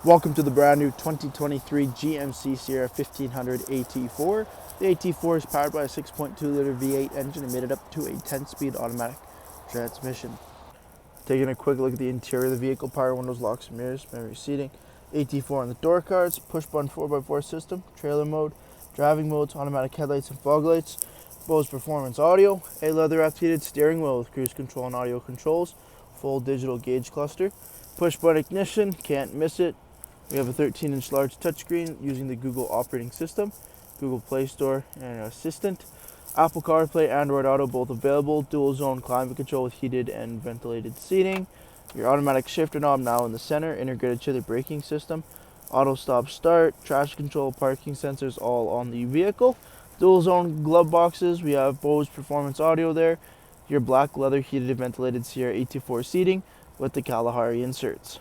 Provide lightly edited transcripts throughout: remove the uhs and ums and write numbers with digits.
Welcome to the brand new 2023 GMC Sierra 1500 AT4. The AT4 is powered by a 6.2 liter V8 engine and made it up to a 10-speed automatic transmission. Taking a quick look at the interior of the vehicle: power windows, locks and mirrors, memory seating, AT4 on the door cards, push button 4x4 system, trailer mode, driving modes, automatic headlights and fog lights, Bose performance audio, a leather wrapped heated steering wheel with cruise control and audio controls, full digital gauge cluster, push button ignition, can't miss it. We have a 13-inch large touchscreen using the Google operating system, Google Play Store and Assistant, Apple CarPlay, Android Auto both available, dual zone climate control with heated and ventilated seating, your automatic shifter knob now in the center, integrated to the braking system, auto stop start, traction control, parking sensors all on the vehicle, dual zone glove boxes. We have Bose performance audio there, your black leather heated and ventilated Sierra AT4 seating with the Kalahari inserts.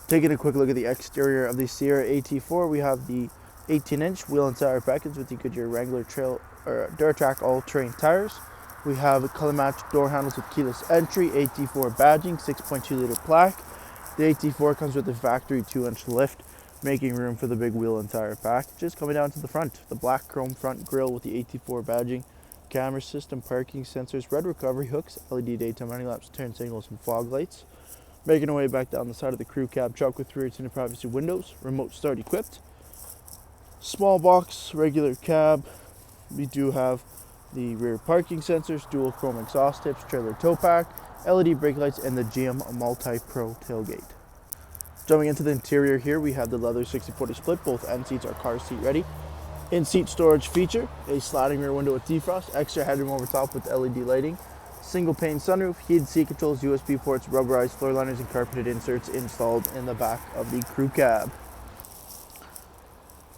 Taking a quick look at the exterior of the Sierra AT4, we have the 18-inch wheel and tire package with the Goodyear Wrangler Duratrack all-terrain tires. We have color-matched door handles with keyless entry, AT4 badging, 6.2 liter plaque. The AT4 comes with a factory 2-inch lift, making room for the big wheel and tire packages. Coming down to the front, the black chrome front grille with the AT4 badging, camera system, parking sensors, red recovery hooks, LED daytime running lamps, turn signals, and fog lights. Making our way back down the side of the crew cab truck with rear tinted privacy windows, remote start equipped. Small box, regular cab. We do have the rear parking sensors, dual chrome exhaust tips, trailer tow pack, LED brake lights, and the GM MultiPro tailgate. Jumping into the interior here, we have the leather 60/40 split. Both end seats are car seat ready. In-seat storage feature, a sliding rear window with defrost, extra headroom over top with LED lighting, single pane sunroof, heated seat controls, USB ports, rubberized floor liners, and carpeted inserts installed in the back of the crew cab.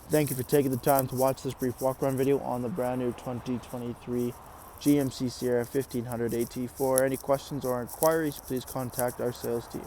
Thank you for taking the time to watch this brief walk-around video on the brand new 2023 GMC Sierra 1500 AT4. Any questions or inquiries, please contact our sales team.